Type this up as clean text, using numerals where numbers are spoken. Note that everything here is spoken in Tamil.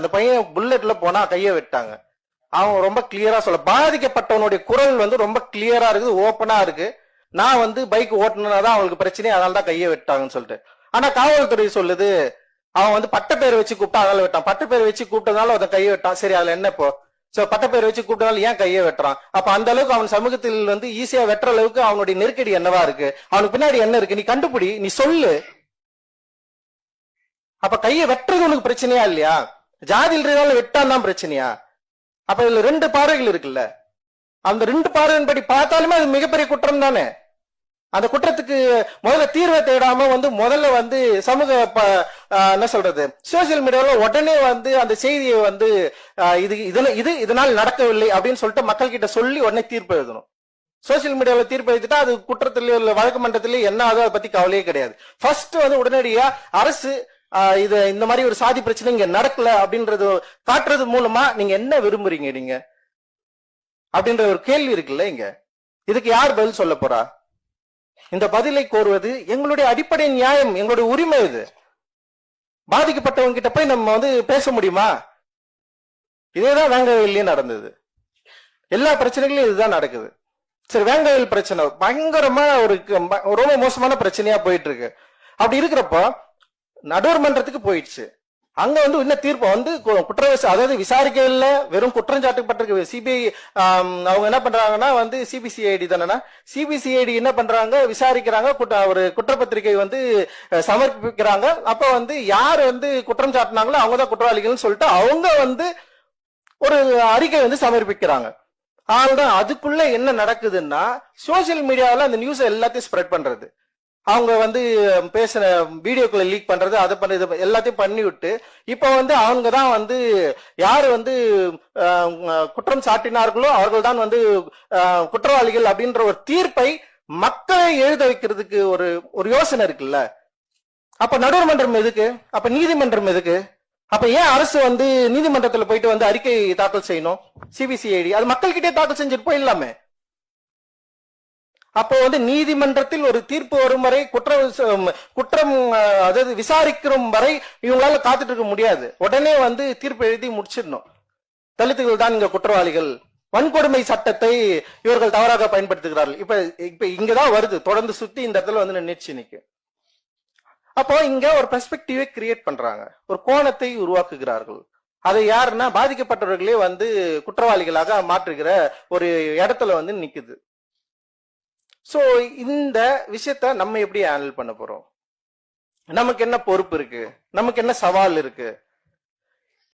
அந்த பையன் புல்லட்ல போனா கையை வெட்டாங்க. அவன் ரொம்ப கிளியரா சொல்ல, பாதிக்கப்பட்டவனுடைய குரல் வந்து ரொம்ப கிளியரா இருக்குது, ஓப்பனா இருக்கு. நான் வந்து பைக் ஓட்டுனதான் அவங்களுக்கு பிரச்சனை, அதனால தான் கையை வெட்டாங்கன்னு சொல்லிட்டு. ஆனா காவல்துறை சொல்லுது அவன் வந்து பட்டப்பேர் வச்சு கூப்பிட்டா அதனால வெட்டான், பட்டப்பேர் வச்சு கூப்பிட்டதுனால அவன் கையை வெட்டான். சரி, அதுல என்ன இப்போ? சோ பட்டப்பேர் வச்சு கூப்பிட்டதால ஏன் கையை வெட்டுறான்? அப்ப அந்த அளவுக்கு அவன் சமூகத்தில் வந்து ஈஸியா வெட்டுற அளவுக்கு அவனுடைய நெருக்கடி என்னவா இருக்கு? அவனுக்கு பின்னாடி என்ன இருக்கு? நீ கண்டுபிடி, நீ சொல்லு. அப்ப கையை வெட்டுறது உனக்கு பிரச்சனையா இல்லையா? ஜாதியில வெட்டான் தான் பிரச்சனையா? அப்ப இதுல ரெண்டு பார்வைகள் இருக்குல்ல. அந்த ரெண்டு பார்வையின்படி பார்த்தாலுமே அது மிகப்பெரிய குற்றம் தானே. அந்த குற்றத்துக்கு முதல்ல தீர்வை தேடாம வந்து முதல்ல வந்து சமூக என்ன சொல்றது, சோசியல் மீடியால உடனே வந்து அந்த செய்தியை வந்து இதனால் நடக்கவில்லை அப்படின்னு சொல்லிட்டு மக்கள் கிட்ட சொல்லி உடனே தீர்ப்பு எழுதணும். சோசியல் மீடியால தீர்ப்பு எழுதிட்டா அது குற்றத்திலேயோ இல்ல வழக்கு மன்றத்திலேயே என்ன ஆகுதோ அதை பத்தி கவலையே கிடையாது. ஃபர்ஸ்ட் வந்து உடனடியா அரசு இது இந்த மாதிரி ஒரு சாதி பிரச்சனை இங்க நடக்கல அப்படின்றது காட்டுறது மூலமா நீங்க என்ன விரும்புறீங்க நீங்க அப்படின்ற ஒரு கேள்வி இருக்குல்ல. இங்க இதுக்கு யார் பதில் சொல்ல போறா? இந்த பதிலை கோருவது எங்களுடைய அடிப்படை நியாயம், எங்களுடைய உரிமை. இது பாதிக்கப்பட்டவங்க கிட்ட போய் நம்ம வந்து பேச முடியுமா? இதேதான் வேங்கவேலியும் நடந்தது. எல்லா பிரச்சனைகளும் இதுதான் நடக்குது. சரி, வேங்கவேல் பிரச்சனை பயங்கரமா ஒரு ரொம்ப மோசமான பிரச்சனையா போயிட்டு இருக்கு. அப்படி இருக்கிறப்போ நடுவர் மன்றத்துக்கு போயிடுச்சு. அங்க வந்து இன்னும் தீர்ப்பு வந்து அதாவது விசாரிக்கல, வெறும் குற்றம் சாட்டப்பட்டிருக்கு. சிபிஐ அவங்க என்ன பண்றாங்கன்னா வந்து சிபிசிஐடி தானே, சிபிசிஐடி என்ன பண்றாங்க, விசாரிக்கிறாங்க, ஒரு குற்றப்பத்திரிகை வந்து சமர்ப்பிக்கிறாங்க. அப்ப வந்து யார் வந்து குற்றம் சாட்டினாங்களோ அவங்கதான் குற்றவாளிகள்னு சொல்லிட்டு அவங்க வந்து ஒரு அறிக்கை வந்து சமர்ப்பிக்கிறாங்க. ஆனால் அதுக்குள்ள என்ன நடக்குதுன்னா சோசியல் மீடியாவில் அந்த நியூஸ் எல்லாத்தையும் ஸ்ப்ரெட் பண்றது, அவங்க வந்து பேசுற வீடியோக்களை லீக் பண்றது, அதை பண்றது எல்லாத்தையும் பண்ணி விட்டு இப்ப வந்து அவங்க தான் வந்து யாரு வந்து குற்றம் சாட்டினார்களோ அவர்கள் தான் வந்து குற்றவாளிகள் அப்படின்ற ஒரு தீர்ப்பை மக்களை எழுத வைக்கிறதுக்கு ஒரு யோசனை இருக்குல்ல. அப்ப நடுவர் மன்றம் எதுக்கு? அப்ப நீதிமன்றம் எதுக்கு? அப்ப ஏன் அரசு வந்து நீதிமன்றத்துல போயிட்டு வந்து அறிக்கை தாக்கல் செய்யணும்? சிபிசிஐடி அது மக்கள் கிட்டே தாக்கல் செஞ்சுட்டு போயிடலாமே. அப்போ வந்து நீதிமன்றத்தில் ஒரு தீர்ப்பு வரும் வரை குற்றம் அதாவது விசாரிக்கும் வரை இவங்களால காத்துட்டு இருக்க முடியாது. உடனே வந்து தீர்ப்பு எழுதி முடிச்சிடணும். தலித்துகள் தான் இங்க குற்றவாளிகள், வன்கொடுமை சட்டத்தை இவர்கள் தவறாக பயன்படுத்துகிறார்கள். இப்ப இங்கதான் வருது, தொடர்ந்து சுத்தி இந்த இடத்துல வந்து நினைச்சு. அப்போ இங்க ஒரு பெர்ஸ்பெக்டிவை கிரியேட் பண்றாங்க, ஒரு கோணத்தை உருவாக்குகிறார்கள். அதை யாருன்னா பாதிக்கப்பட்டவர்களே வந்து குற்றவாளிகளாக மாற்றுகிற ஒரு இடத்துல வந்து நிக்குது. சோ இந்த விஷயத்த நம்ம எப்படி ஹேண்டில் பண்ண போறோம்? நமக்கு என்ன பொறுப்பு இருக்கு? நமக்கு என்ன சவால் இருக்கு?